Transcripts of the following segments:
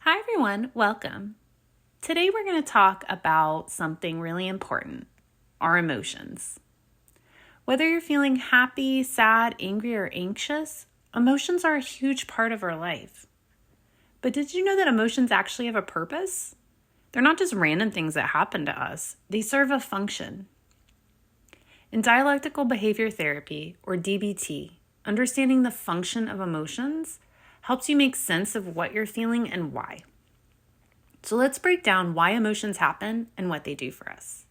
Hi everyone, welcome. Today we're going to talk about something really important, our emotions. Whether you're feeling happy, sad, angry, or anxious, emotions are a huge part of our life. But did you know that emotions actually have a purpose? They're not just random things that happen to us, they serve a function. In dialectical behavior therapy, or DBT, understanding the function of emotions helps you make sense of what you're feeling and why. So let's break down why emotions happen and what they do for us.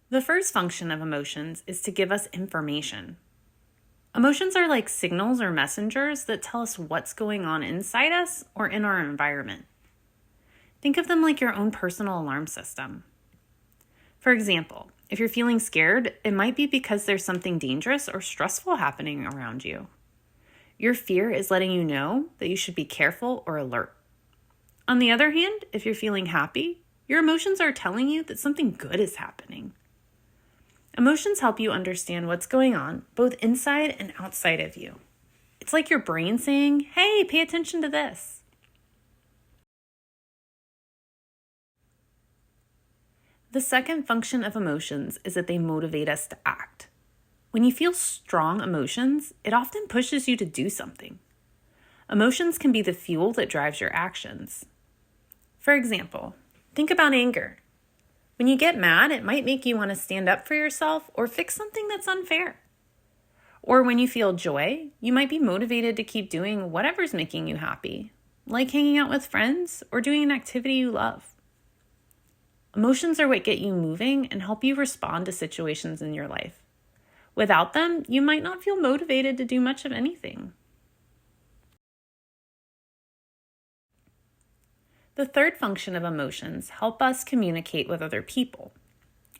The first function of emotions is to give us information. Emotions are like signals or messengers that tell us what's going on inside us or in our environment. Think of them like your own personal alarm system. For example, if you're feeling scared, it might be because there's something dangerous or stressful happening around you. Your fear is letting you know that you should be careful or alert. On the other hand, if you're feeling happy, your emotions are telling you that something good is happening. Emotions help you understand what's going on, both inside and outside of you. It's like your brain saying, hey, pay attention to this. The second function of emotions is that they motivate us to act. When you feel strong emotions, it often pushes you to do something. Emotions can be the fuel that drives your actions. For example, think about anger. When you get mad, it might make you want to stand up for yourself or fix something that's unfair. Or when you feel joy, you might be motivated to keep doing whatever's making you happy, like hanging out with friends or doing an activity you love. Emotions are what get you moving and help you respond to situations in your life. Without them, you might not feel motivated to do much of anything. The third function of emotions help us communicate with other people.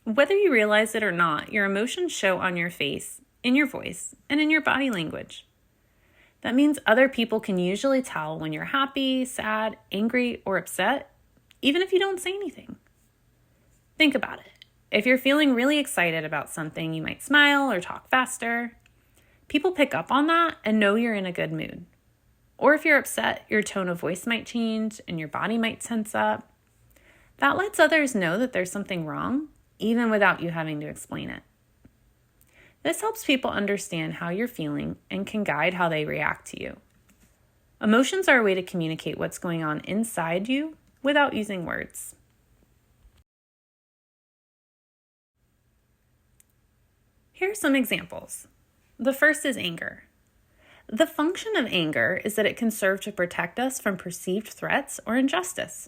Whether you realize it or not, your emotions show on your face, in your voice, and in your body language. That means other people can usually tell when you're happy, sad, angry, or upset, even if you don't say anything. Think about it. If you're feeling really excited about something, you might smile or talk faster. People pick up on that and know you're in a good mood. Or if you're upset, your tone of voice might change and your body might tense up. That lets others know that there's something wrong, even without you having to explain it. This helps people understand how you're feeling and can guide how they react to you. Emotions are a way to communicate what's going on inside you without using words. Here are some examples. The first is anger. The function of anger is that it can serve to protect us from perceived threats or injustice.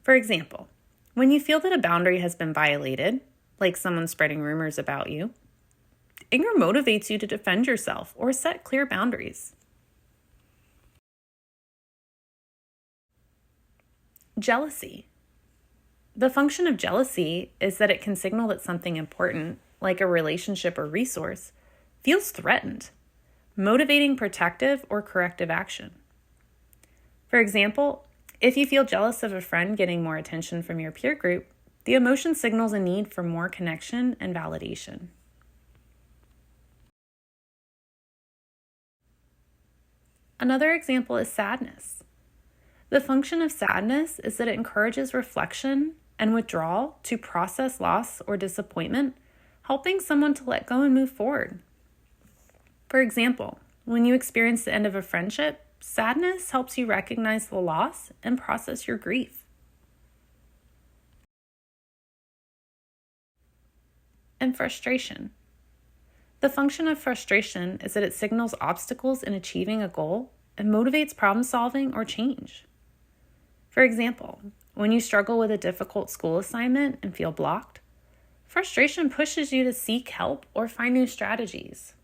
For example, when you feel that a boundary has been violated, like someone spreading rumors about you, anger motivates you to defend yourself or set clear boundaries. Jealousy. The function of jealousy is that it can signal that something important, like a relationship or resource, feels threatened, motivating protective or corrective action. For example, if you feel jealous of a friend getting more attention from your peer group, the emotion signals a need for more connection and validation. Another example is sadness. The function of sadness is that it encourages reflection and withdrawal to process loss or disappointment, helping someone to let go and move forward. For example, when you experience the end of a friendship, sadness helps you recognize the loss and process your grief. And frustration. The function of frustration is that it signals obstacles in achieving a goal and motivates problem solving or change. For example, when you struggle with a difficult school assignment and feel blocked, frustration pushes you to seek help or find new strategies.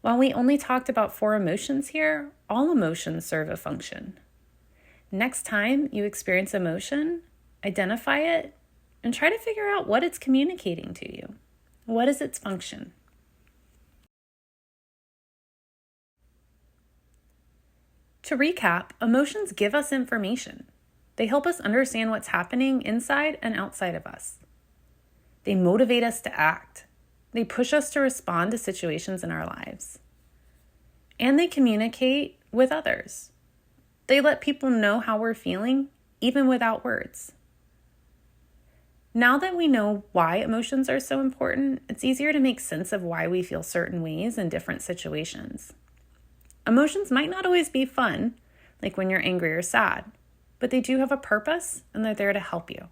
While we only talked about 4 emotions here, all emotions serve a function. Next time you experience emotion, identify it and try to figure out what it's communicating to you. What is its function? To recap, emotions give us information. They help us understand what's happening inside and outside of us. They motivate us to act. They push us to respond to situations in our lives. and they communicate with others. They let people know how we're feeling, even without words. Now that we know why emotions are so important, it's easier to make sense of why we feel certain ways in different situations. Emotions might not always be fun, like when you're angry or sad, but they do have a purpose and they're there to help you.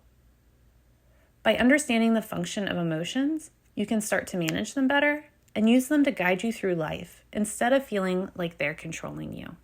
By understanding the function of emotions, you can start to manage them better and use them to guide you through life instead of feeling like they're controlling you.